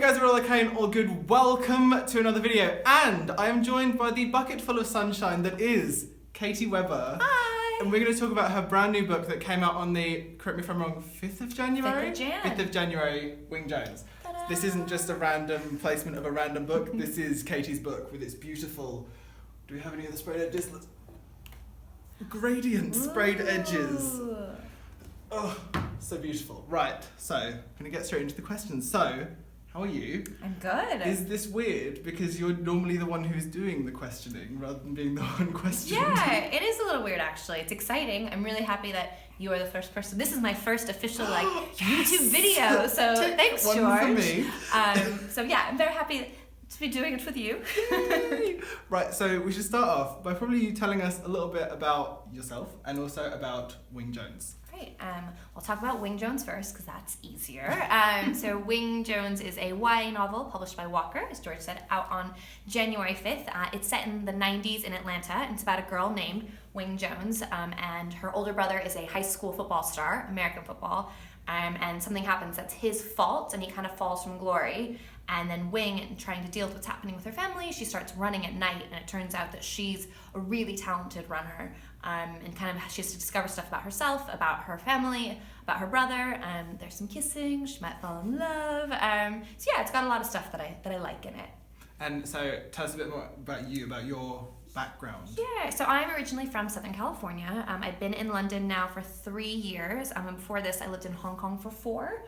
guys, we're all okay and all good. Welcome to another video, and I am joined by the bucket full of sunshine that is Katherine Webber. Hi! And we're going to talk about her brand new book that came out on the, correct me if I'm wrong, 5th of January? 5th of Jan. 5th of January, Wing Jones. Ta-da. This isn't just a random placement of a random book, this is Katie's book with its beautiful, do we have any other sprayed edges? Gradient sprayed edges. Oh, so beautiful. Right, so I'm going to get straight into the questions. So, how are you? I'm good. Is this weird because you're normally the one who's doing the questioning rather than being the one questioned? Yeah, it is a little weird actually. It's exciting. I'm really happy that you are the first person. This is my first official YouTube video, so thanks, one George. for me. So yeah, I'm very happy to be doing it with you. Right, so we should start off by probably you telling us a little bit about yourself and also about Wing Jones. Right, we'll talk about Wing Jones first because that's easier. So Wing Jones is a YA novel published by Walker, as George said, out on January 5th. It's set in the 90s in Atlanta, and it's about a girl named Wing Jones, and her older brother is a high school football star, American football, and something happens that's his fault, and he kind of falls from glory. And then Wing, trying to deal with what's happening with her family, she starts running at night, and it turns out that she's a really talented runner. And kind of she has to discover stuff about herself, about her family, about her brother. There's some kissing. She might fall in love. So yeah, it's got a lot of stuff that I like in it. And so tell us a bit more about you, about your background. Yeah, so I'm originally from Southern California. I've been in London now for 3 years. And before this, I lived in Hong Kong for 4.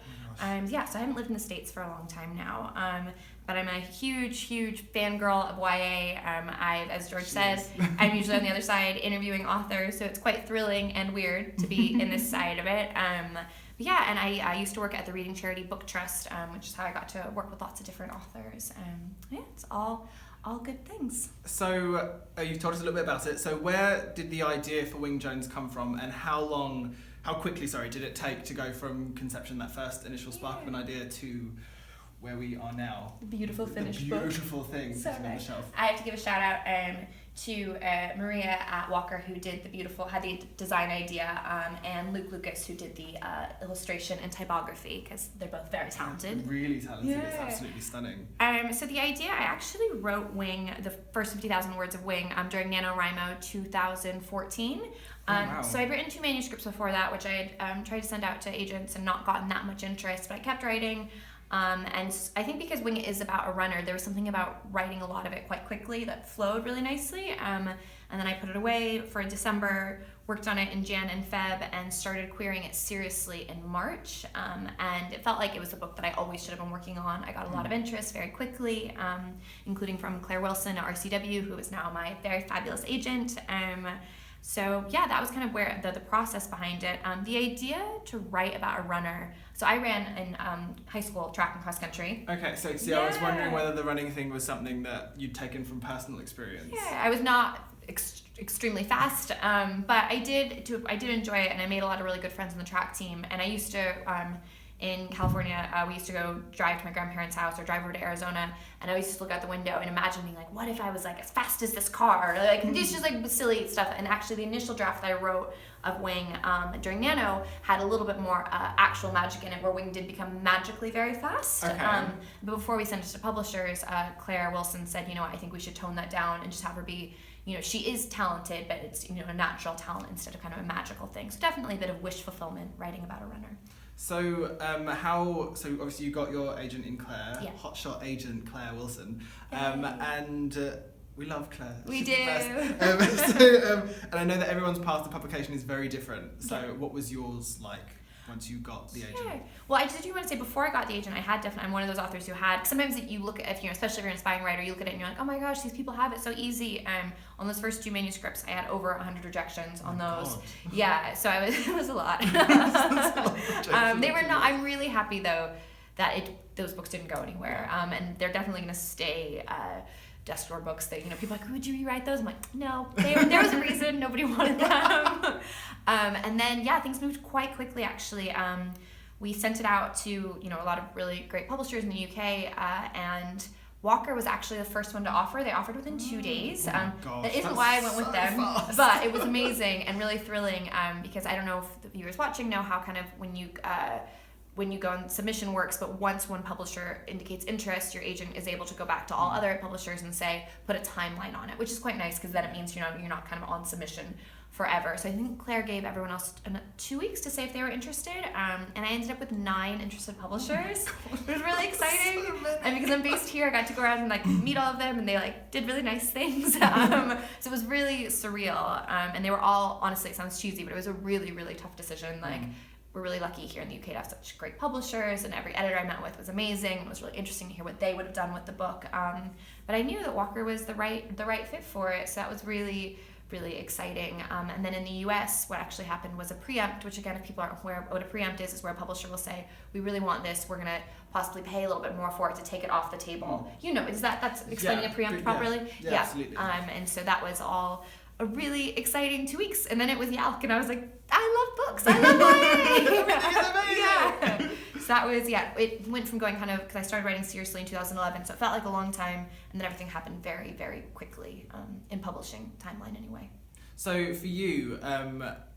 Yeah, so I haven't lived in the States for a long time now. But I'm a huge fangirl of YA. As George said, I'm usually on the other side interviewing authors, so it's quite thrilling and weird to be in this side of it. But yeah, and I used to work at the reading charity Book Trust, which is how I got to work with lots of different authors. Yeah, it's all good things. So you've told us a little bit about it. So where did the idea for Wing Jones come from, and how quickly, did it take to go from conception, that first initial spark of an idea, to where we are now? The beautiful finished book. The beautiful thing so sitting on the shelf. I have to give a shout out to Maria at Walker, who did had the design idea, and Luke Lucas, who did the illustration and typography, because they're both very talented. Really talented. Yeah. It's absolutely stunning. So the idea, I actually wrote Wing, the first 50,000 words of Wing, during NaNoWriMo 2014. Wow. So I'd written 2 manuscripts before that, which I had tried to send out to agents and not gotten that much interest, but I kept writing. And I think because Wing is about a runner, there was something about writing a lot of it quite quickly that flowed really nicely. And then I put it away for December, worked on it in Jan and Feb, and started querying it seriously in March. And it felt like it was a book that I always should have been working on. I got a lot of interest very quickly, including from Claire Wilson at RCW, who is now my very fabulous agent. So yeah, that was kind of where the process behind it. The idea to write about a runner. So I ran in high school track and cross country. Okay, so see, yeah. I was wondering whether the running thing was something that you'd taken from personal experience. Yeah, I was not extremely fast, but I did enjoy it, and I made a lot of really good friends on the track team. And I used to. In California, we used to go drive to my grandparents' house or drive over to Arizona, and I used to look out the window and imagine being like, what if I was like as fast as this car? It's just like silly stuff. And actually the initial draft that I wrote of Wing during Nano had a little bit more actual magic in it, where Wing did become magically very fast. Okay. But before we sent it to publishers, Claire Wilson said, you know what, I think we should tone that down and just have her be, you know, she is talented, but it's, you know, a natural talent instead of kind of a magical thing. So definitely a bit of wish fulfillment writing about a runner. So so obviously you got your agent in Claire, yeah. hotshot agent Claire Wilson, and we love Claire. We She's do. The best. And I know that everyone's path to publication is very different. So yeah. What was yours like once you got the agent? Sure. Well, I do want to say, before I got the agent, I'm one of those authors who had, sometimes you look at, especially if you're an aspiring writer, you look at it and you're like, oh my gosh, these people have it so easy. On those first 2 manuscripts, I had over 100 rejections on those. God. Yeah, so it was a lot. They were not. I'm really happy though that those books didn't go anywhere, and they're definitely going to stay. Desk drawer books that, people are like, would you rewrite those? I'm like, no, there was a reason nobody wanted them. And then, yeah, things moved quite quickly, actually. We sent it out to, a lot of really great publishers in the UK, and Walker was actually the first one to offer. They offered within 2 days. That isn't why I went with them, but it was amazing and really thrilling, because I don't know if the viewers watching know how kind of when when you go on submission works, but once one publisher indicates interest, your agent is able to go back to all other publishers and say, put a timeline on it, which is quite nice because then it means you're not kind of on submission forever. So I think Claire gave everyone else 2 weeks to say if they were interested, and I ended up with 9 interested publishers. It was really exciting, and because I'm based here, I got to go around and like meet all of them, and they like did really nice things. So it was really surreal, and they were all, honestly, it sounds cheesy, but it was a really, really tough decision. Like, we're really lucky here in the UK to have such great publishers, and every editor I met with was amazing. It was really interesting to hear what they would have done with the book. But I knew that Walker was the right fit for it, so that was really, really exciting. And then in the US, what actually happened was a preempt, which again, if people aren't aware what a preempt is where a publisher will say, we really want this, we're gonna possibly pay a little bit more for it to take it off the table. You know, that's explaining a preempt properly? Yeah, absolutely. And so that was all a really exciting 2 weeks, and then it was Yalk, and I was like, I love books, I love YA. Yeah. So that was, it went from going kind of, because I started writing seriously in 2011, so it felt like a long time, and then everything happened very, very quickly, in publishing timeline anyway. So for you,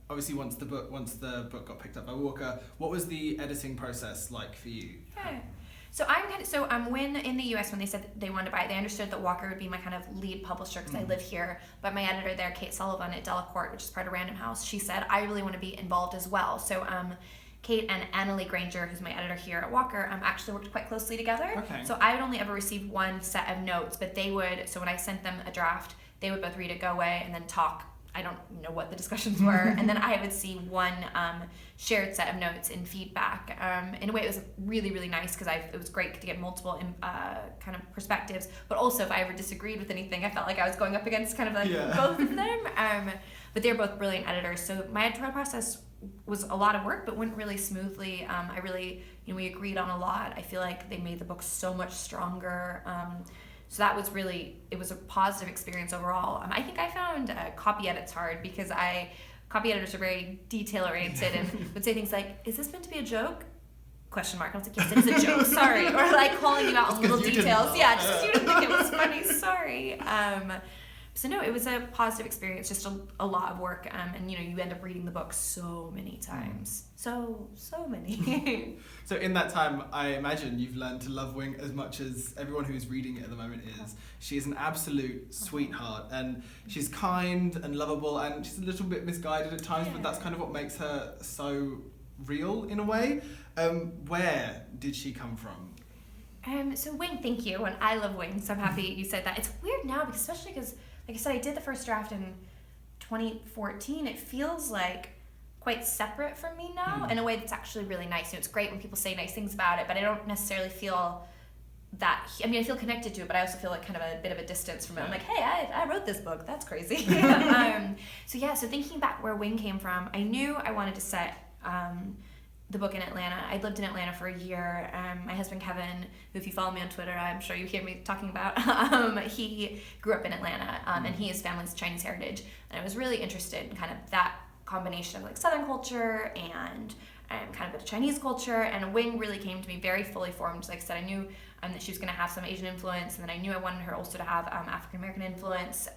obviously once the book got picked up by Walker, what was the editing process like for you? Yeah. So when in the US, when they said they wanted to buy it, they understood that Walker would be my kind of lead publisher because I live here. But my editor there, Kate Sullivan at Delacorte, which is part of Random House, she said, I really want to be involved as well. So Kate and Annalie Granger, who's my editor here at Walker, actually worked quite closely together. Okay. So I would only ever receive one set of notes, but they would, so when I sent them a draft, they would both read it, go away, and then talk. I don't know what the discussions were. And then I would see one shared set of notes and feedback. In a way, it was really, really nice because it was great to get multiple kind of perspectives. But also, if I ever disagreed with anything, I felt like I was going up against kind of like both of them. But they're both brilliant editors. So my editorial process was a lot of work, but went really smoothly. I really, we agreed on a lot. I feel like they made the book so much stronger. So that was it was a positive experience overall. I think I found copy edits hard because copy editors are very detail oriented and would say things like, is this meant to be a joke? Question mark. I was like, yes, it is a joke, sorry. Or like calling you out on little details. Yeah, just because you didn't think it was funny, sorry. So no, it was a positive experience, just a lot of work. And you end up reading the book so many times. So many. So in that time, I imagine you've learned to love Wing as much as everyone who's reading it at the moment is. She is an absolute sweetheart, and she's kind and lovable, and she's a little bit misguided at times, but that's kind of what makes her so real in a way. Where did she come from? So Wing, thank you, and I love Wing, so I'm happy you said that. It's weird now, because especially because, like I said, I did the first draft in 2014. It feels like quite separate from me now in a way that's actually really nice. It's great when people say nice things about it, but I don't necessarily feel that. I mean, I feel connected to it, but I also feel like kind of a bit of a distance from it. I'm like, hey, I wrote this book. That's crazy. So thinking back where Wing came from, I knew I wanted to set the book in Atlanta. I'd lived in Atlanta for a year. My husband Kevin, who if you follow me on Twitter, I'm sure you hear me talking about, he grew up in Atlanta, and his family's Chinese heritage, and I was really interested in kind of that combination of like Southern culture and kind of a bit of Chinese culture, and Wing really came to me very fully formed. Like I said, I knew that she was going to have some Asian influence, and then I knew I wanted her also to have African American influence.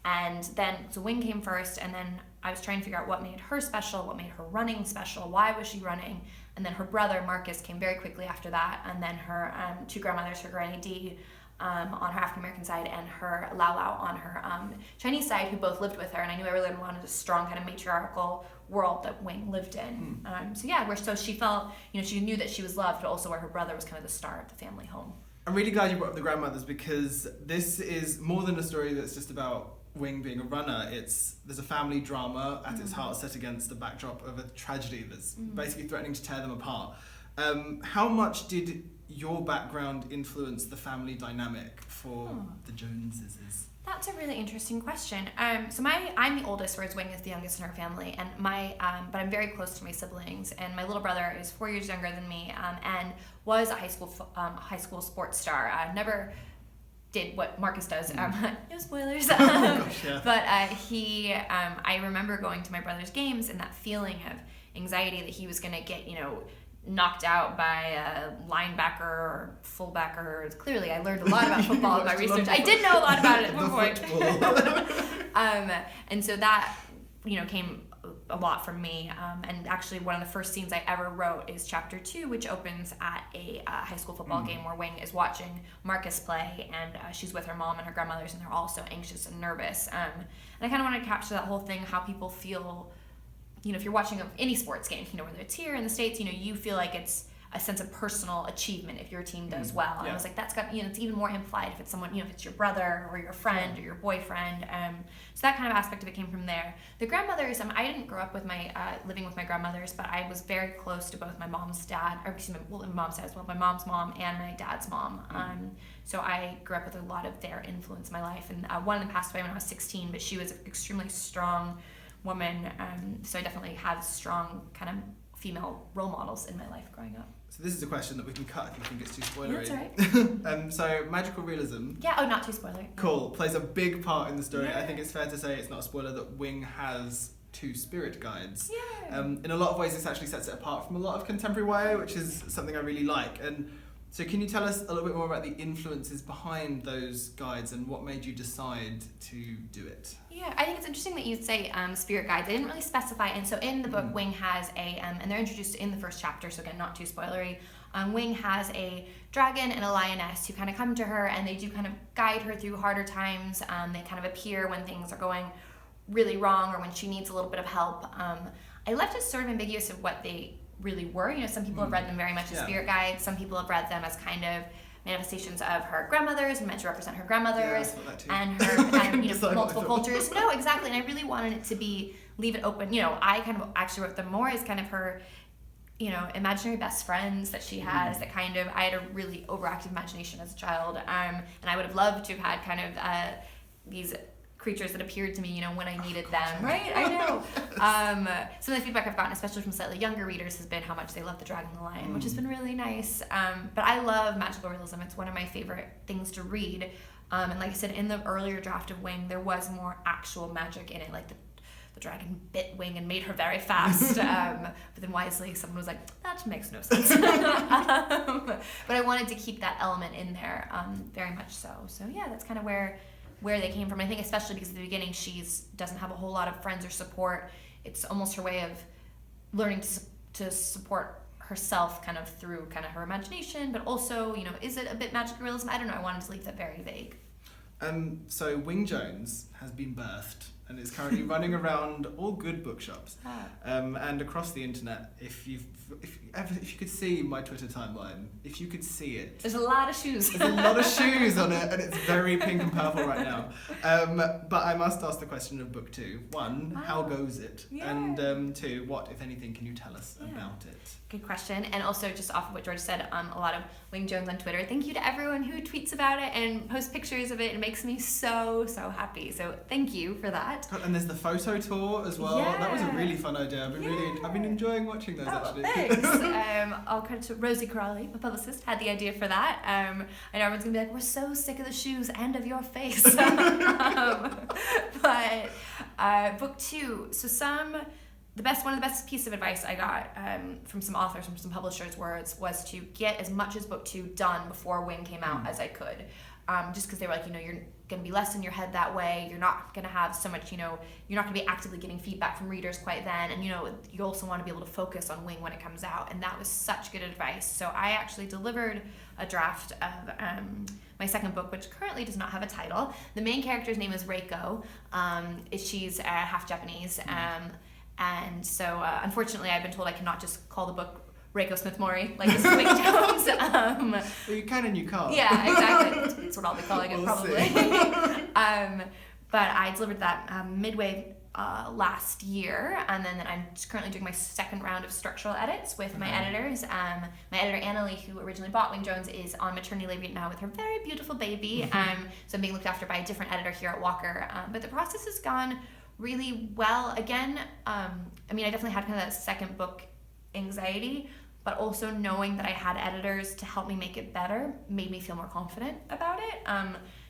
And then, so Wing came first, and then I was trying to figure out what made her special, what made her running special, why was she running, and then her brother, Marcus, came very quickly after that, and then her two grandmothers, her Granny Dee on her African-American side, and her Lao Lao on her Chinese side, who both lived with her, and I knew I really wanted a strong kind of matriarchal world that Wing lived in. So she felt, she knew that she was loved, but also where her brother was kind of the star of the family home. I'm really glad you brought up the grandmothers, because this is more than a story that's just about Wing being a runner. There's a family drama at its heart, set against the backdrop of a tragedy that's basically threatening to tear them apart. How much did your background influence the family dynamic for the Joneses? That's a really interesting question. So I'm the oldest, whereas Wing is the youngest in our family, and but I'm very close to my siblings. And my little brother is 4 years younger than me, and was a high school sports star. Never did what Marcus does. No spoilers. But I remember going to my brother's games and that feeling of anxiety that he was going to get, knocked out by a linebacker or fullbacker. Clearly, I learned a lot about football in my research. I did know a lot about it at one point. And so that, came a lot from me. And actually, one of the first scenes I ever wrote is chapter 2, which opens at a high school football game where Wing is watching Marcus play, and she's with her mom and her grandmothers, and they're all so anxious and nervous. And I kind of wanted to capture that whole thing, how people feel, if you're watching any sports game, whether it's here in the States, you feel like it's a sense of personal achievement if your team does well. And I was like, that's got, it's even more implied if it's someone, if it's your brother or your friend or your boyfriend. So that kind of aspect of it came from there. The grandmothers, I didn't grow up with living with my grandmothers, but I was very close to both my mom's dad, or excuse me, my mom's dad as well, my mom's mom and my dad's mom. So I grew up with a lot of their influence in my life. And one of them passed away when I was 16, but she was an extremely strong woman. So I definitely had strong kind of female role models in my life growing up. So this is a question that we can cut if you think it's too spoilery. That's all right. So magical realism. Yeah, not too spoilery. Cool. Plays a big part in the story. Yeah. I think it's fair to say it's not a spoiler that Wing has 2 spirit guides. Yeah. In a lot of ways, this actually sets it apart from a lot of contemporary YA, which is something I really like. And so can you tell us a little bit more about the influences behind those guides and what made you decide to do it? Yeah, I think it's interesting that you'd say spirit guides. I didn't really specify, and so in the book, Wing has and they're introduced in the first chapter, so again, not too spoilery. Wing has a dragon and a lioness who kind of come to her, and they do kind of guide her through harder times. They kind of appear when things are going really wrong or when she needs a little bit of help. I left it sort of ambiguous of what they really were. Some people have read them very much as spirit guides. Some people have read them as kind of manifestations of her grandmothers and meant to represent her grandmothers and her kind of multiple cultures. No, exactly. And I really wanted it to leave it open. I kind of actually wrote them more as kind of her, imaginary best friends that she has. That kind of, I had a really overactive imagination as a child, and I would have loved to have had kind of these creatures that appeared to me, when I needed them, right? I know. Some of the feedback I've gotten, especially from slightly younger readers, has been how much they love the dragon and the lion, which has been really nice. But I love magical realism. It's one of my favorite things to read. And like I said, in the earlier draft of Wing, there was more actual magic in it, like the dragon bit Wing and made her very fast. But then wisely, someone was like, that makes no sense. But I wanted to keep that element in there, very much so. So yeah, that's kind of where they came from. I think especially because at the beginning she doesn't have a whole lot of friends or support. It's almost her way of learning to support herself kind of through kind of her imagination, but also, is it a bit magical realism? I don't know. I wanted to leave that very vague. So Wing Jones has been birthed and is currently running around all good bookshops and across the internet. If you could see my Twitter timeline, if you could see it, there's a lot of shoes. There's a lot of shoes on it, and it's very pink and purple right now. But I must ask the question of book 2. 1, how goes it? Yeah. And 2, what, if anything, can you tell us about it? Good question. And also, just off of what George said, a lot of Wing Jones on Twitter. Thank you to everyone who tweets about it and posts pictures of it. It makes me so happy. So thank you for that. And there's the photo tour as well. Yeah. That was a really fun idea. I've been enjoying watching those actually. Thanks. I'll credit to Rosie Crawley, my publicist, had the idea for that. I know everyone's gonna be like, we're so sick of the shoes and of your face. But book 2. So one of the best pieces of advice I got from some authors, from some publishers, was to get as much as book 2 done before Wing came out as I could. Just because they were like, you're going to be less in your head that way. You're not going to have so much, you're not going to be actively getting feedback from readers quite then. And, you also want to be able to focus on Wing when it comes out. And that was such good advice. So I actually delivered a draft of my second book, which currently does not have a title. The main character's name is Reiko. She's half Japanese. And so, unfortunately, I've been told I cannot just call the book Reiko Smith-Mori, like this is Wing Jones. Well, you can and you can't. Yeah, exactly. That's what I'll be calling it, probably. But I delivered that midway last year, and then I'm currently doing my second round of structural edits with my editors. My editor, Annalie, who originally bought Wing Jones, is on maternity leave right now with her very beautiful baby. So I'm being looked after by a different editor here at Walker. But the process has gone really well. Again, I definitely had kind of that second book anxiety, but also knowing that I had editors to help me make it better made me feel more confident about it.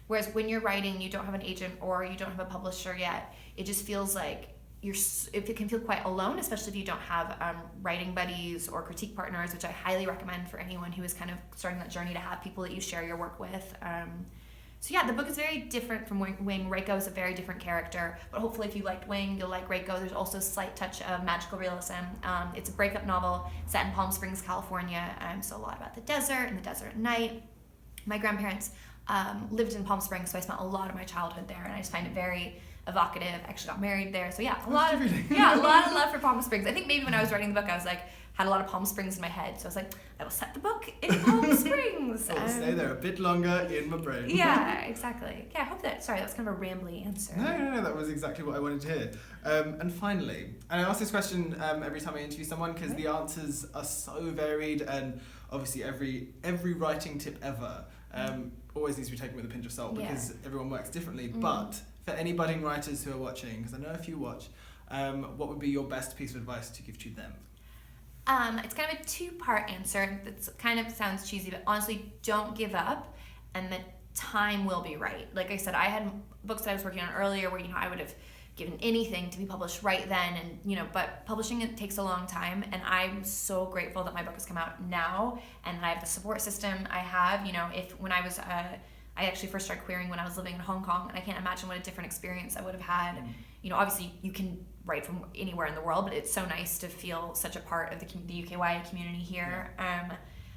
Whereas when you're writing, you don't have an agent or you don't have a publisher yet, it just feels like it can feel quite alone, especially if you don't have writing buddies or critique partners, which I highly recommend for anyone who is kind of starting that journey, to have people that you share your work with. So yeah, the book is very different from Wing. Reiko is a very different character, but hopefully if you liked Wing, you'll like Reiko. There's also a slight touch of magical realism. It's a breakup novel set in Palm Springs, California, so a lot about the desert and the desert at night. My grandparents lived in Palm Springs, so I spent a lot of my childhood there, and I just find it very evocative. I actually got married there, so yeah, a lot of love for Palm Springs. I think maybe when I was writing the book, I was like, had a lot of Palm Springs in my head, so I was like, I will set the book in Palm Springs. I'll stay there a bit longer in my brain. Yeah, exactly. Yeah, I hope that. Sorry, that was kind of a rambly answer. No, that was exactly what I wanted to hear. And finally, and I ask this question every time I interview someone because the answers are so varied, and obviously every writing tip ever always needs to be taken with a pinch of salt because everyone works differently. But for any budding writers who are watching, because I know a few watch, what would be your best piece of advice to give to them? It's kind of a two-part answer. That kind of sounds cheesy, but honestly, don't give up, and the time will be right. Like I said, I had books that I was working on earlier where, I would have given anything to be published right then, and, but publishing it takes a long time, and I'm so grateful that my book has come out now, and I have the support system I have. When I was, I actually first started querying when I was living in Hong Kong, and I can't imagine what a different experience I would have had. Obviously you can write from anywhere in the world, but it's so nice to feel such a part of the UKYA community here.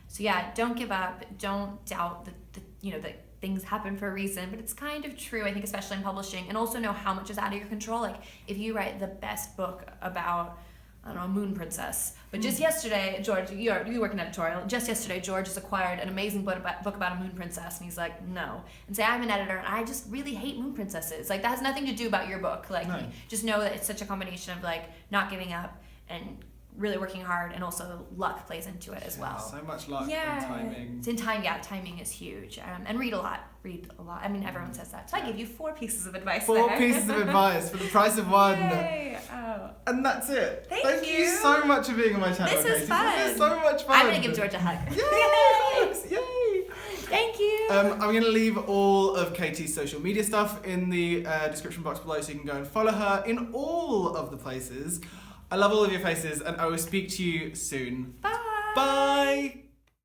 So yeah, don't give up. Don't doubt that things happen for a reason, but it's kind of true, I think, especially in publishing, and also know how much is out of your control. Like if you write the best book about, I don't know, a moon princess, but just yesterday, George, you work in editorial, just yesterday George has acquired an amazing book about a moon princess, and he's like, no. And say, I'm an editor, and I just really hate moon princesses. Like, that has nothing to do about your book. Like, just know that it's such a combination of, like, not giving up and really working hard, and also luck plays into it as well. So much luck and timing. Timing is huge. And read a lot. I mean, everyone says that. So I gave you 4 pieces of advice. Four pieces of advice for the price of one. Yay. Oh. And that's it. Thank you so much for being on my channel. This is fun. This is so much fun. I'm going to give George a hug. Yes! Yay! Thank you. I'm going to leave all of Katie's social media stuff in the description box below, so you can go and follow her in all of the places. I love all of your faces, and I will speak to you soon. Bye. Bye.